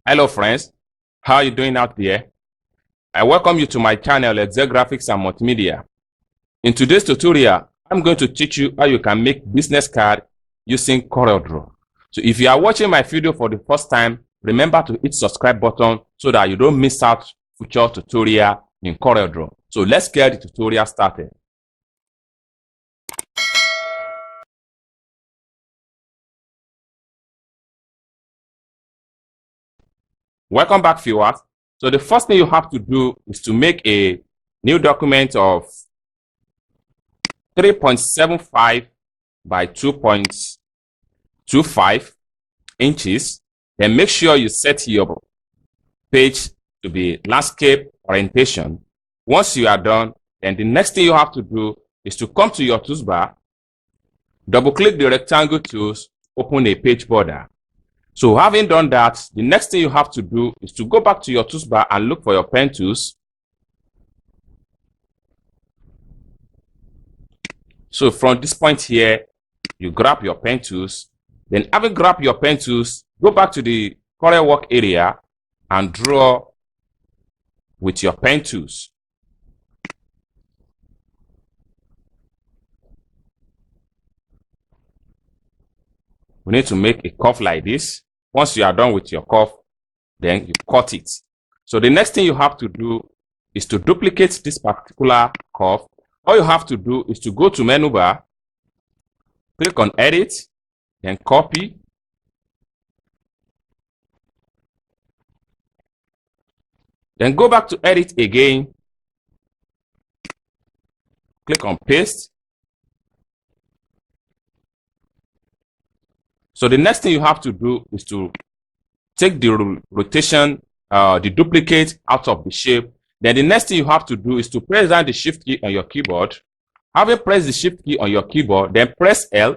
Hello friends, how are you doing out there? I welcome you to my channel Excel Graphics and Multimedia. In today's tutorial, I'm going to teach you how you can make business card using CorelDraw. So if you are watching my video for the first time, remember to hit subscribe button so that you don't miss out future tutorial in CorelDraw. So let's get the tutorial started. Welcome back, viewers. So the first thing you have to do is to make a new document of 3.75 by 2.25 inches. Then make sure you set your page to be landscape orientation. Once you are done, then the next thing you have to do is to come to your toolbar, double click the rectangle tools, open a page border. So having done that, the next thing you have to do is to go back to your toolbar and look for your pen tools. So from this point here, you grab your pen tools. Then having grabbed your pen tools, go back to the Corel work area and draw with your pen tools. We need to make a curve like this. Once you are done with your curve, then you cut it. So the next thing you have to do is to duplicate this particular curve. All you have to do is to go to menu bar, click on edit, then copy. Then go back to edit again, click on paste. So the next thing you have to do is to take the rotation, the duplicate out of the shape. Then the next thing you have to do is to press down the shift key on your keyboard. Having pressed the shift key on your keyboard, then press L.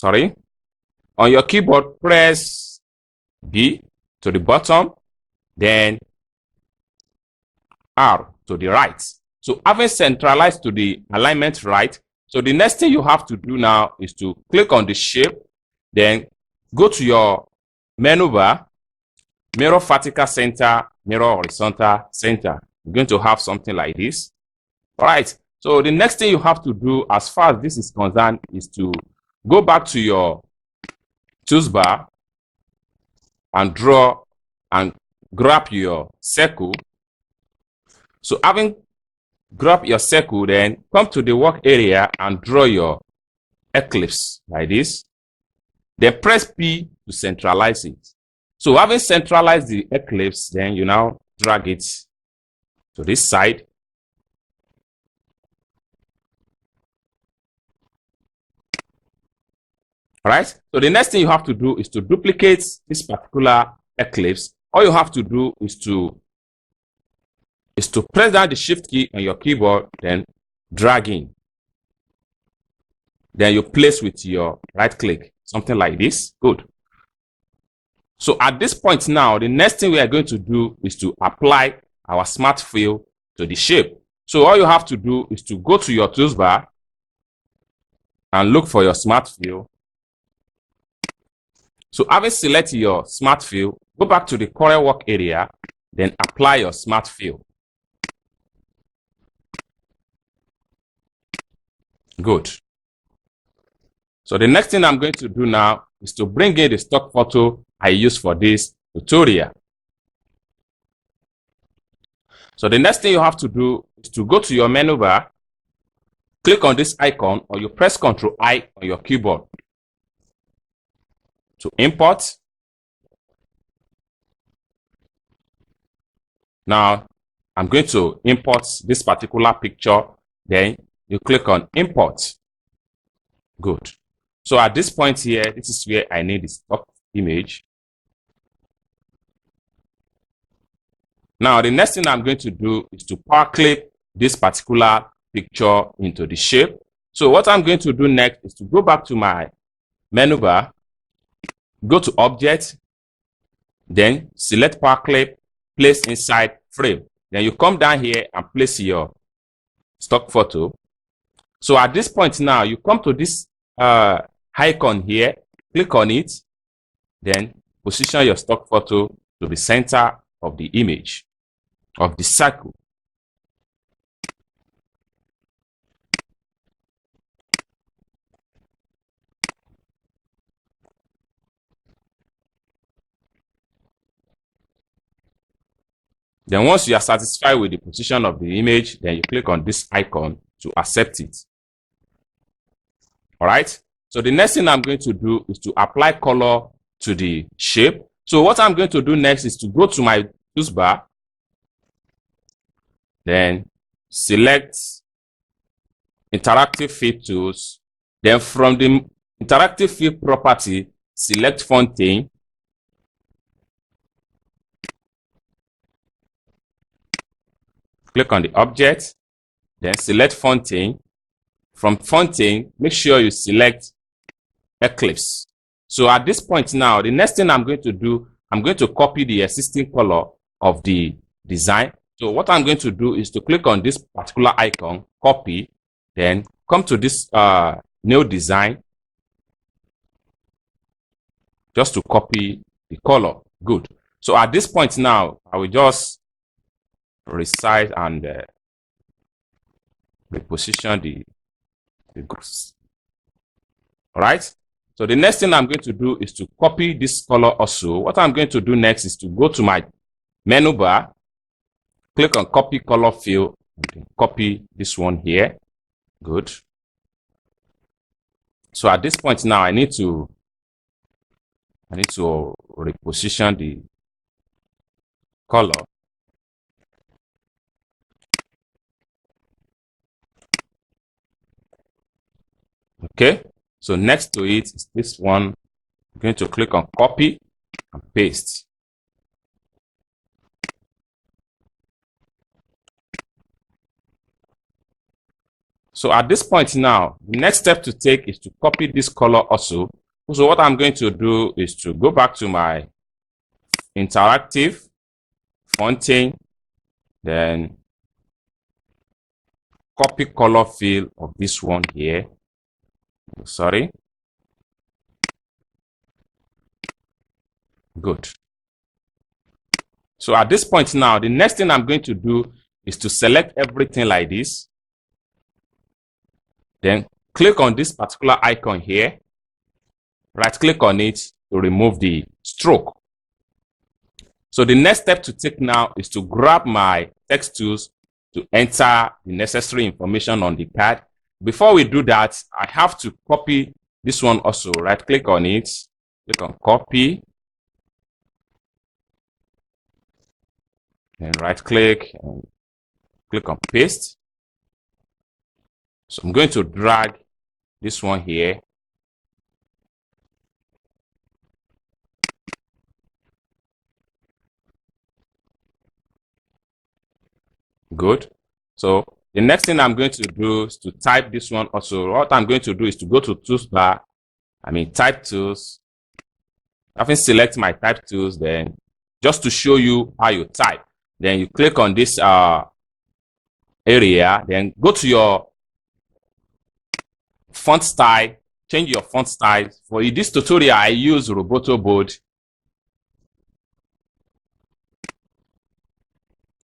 On your keyboard, press B to the bottom, then R to the right. So having centralized to the alignment right, so the next thing you have to do now is to click on the shape, then go to your menu bar, mirror vertical center, mirror horizontal center. You're going to have something like this. All right. So the next thing you have to do as far as this is concerned is to go back to your tools bar and draw and grab your circle. So having grab your circle, then come to the work area and draw your ellipse like this. Then press P to centralize it. So having centralized the ellipse, then you now drag it to this side. All right. So the next thing you have to do is to duplicate this particular ellipse. All you have to do is to press down the shift key on your keyboard, then drag in. Then you place with your right click, something like this. Good. So at this point now, the next thing we are going to do is to apply our smart fill to the shape. So all you have to do is to go to your tools bar and look for your smart fill. So having selected your smart fill, go back to the Corel work area, then apply your smart fill. Good. So the next thing I'm going to do now is to bring in the stock photo I used for this tutorial. So the next thing you have to do is to go to your menu bar, click on this icon, or you press Ctrl I on your keyboard to import. Now I'm going to import this particular picture. Then you click on import. Good. So at this point here, this is where I need the stock image. Now the next thing I'm going to do is to power clip this particular picture into the shape. So what I'm going to do next is to go back to my menu bar, go to object, then select power clip, place inside frame. Then you come down here and place your stock photo. So at this point now, you come to this icon here, click on it, then position your stock photo to the center of the image, of the circle. Then once you are satisfied with the position of the image, then you click on this icon to accept it. All right. So the next thing I'm going to do is to apply color to the shape. So what I'm going to do next is to go to my tools bar, then select interactive field tools. Then from the interactive field property, select fontaine. Click on the object, then select fontaine. From fontaine, make sure you select eclipse. So at this point now, the next thing I'm going to do, I'm going to copy the existing color of the design. So what I'm going to do is to click on this particular icon, copy, then come to this new design, just to copy the color. Good. So at this point now, I will just resize and reposition the groups. All right. So the next thing I'm going to do is to copy this color also. What I'm going to do next is to go to my menu bar, click on copy color field, and copy this one here. Good. So at this point now, I need to reposition the color. Okay, so next to it is this one. I'm going to click on copy and paste. So at this point now, the next step to take is to copy this color also. So what I'm going to do is to go back to my interactive fontaine, then copy color field of this one here. Sorry. Good. So at this point now, the next thing I'm going to do is to select everything like this. Then click on this particular icon here. Right click on it to remove the stroke. So the next step to take now is to grab my text tools to enter the necessary information on the card. Before we do that, I have to copy this one also. Right click on it, click on copy, and right click and click on paste. So I'm going to drag this one here. Good. So the next thing I'm going to do is to type this one also. What I'm going to do is to go to tools bar, type tools. Having select my type tools, then just to show you how you type, then you click on this area, then go to your font style, change your font style. For this tutorial, I use Roboto Bold.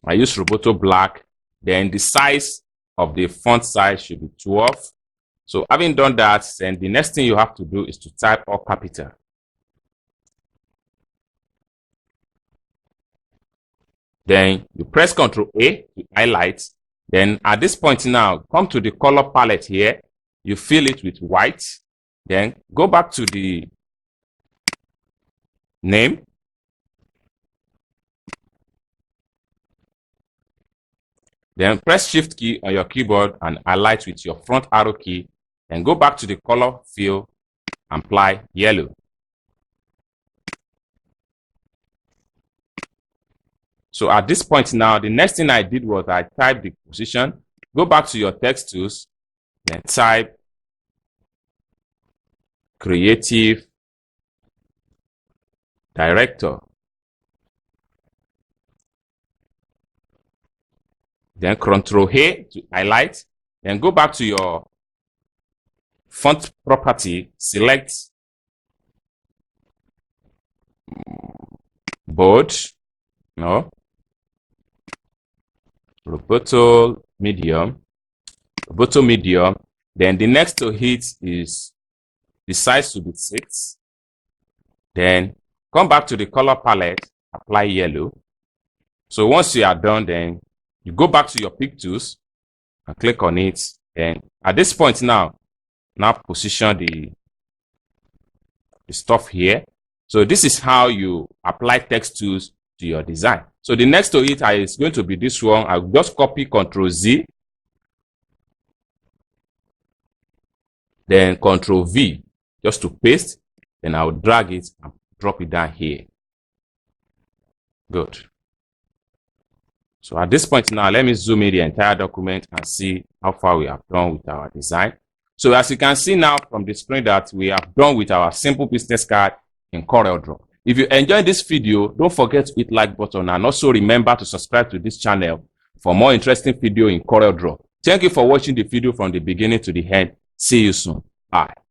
I use Roboto Black. Then the size of the font size should be 12. So having done that, then the next thing you have to do is to type all capital. Then you press Ctrl A to highlight. Then at this point now, come to the color palette here. You fill it with white. Then go back to the name. Then press Shift key on your keyboard and highlight with your front arrow key. Then go back to the color field and apply yellow. So at this point now, the next thing I did was I typed the position. Go back to your text tools, then type creative director. Then Ctrl A to highlight. Then go back to your font property, select bold, no, roboto medium, then the next to hit is the size to be 6. Then come back to the color palette, apply yellow. So once you are done, then you go back to your pick tools and click on it. And at this point now position the stuff here. So this is how you apply text tools to your design. So the next to it is going to be this one. I'll just copy Ctrl Z, then Ctrl V just to paste. Then I'll drag it and drop it down here. Good. So at this point now, let me zoom in the entire document and see how far we have done with our design. So as you can see now from the screen that we have done with our simple business card in CorelDraw. If you enjoyed this video, don't forget to hit like button and also remember to subscribe to this channel for more interesting video in CorelDraw. Thank you for watching the video from the beginning to the end. See you soon. Bye.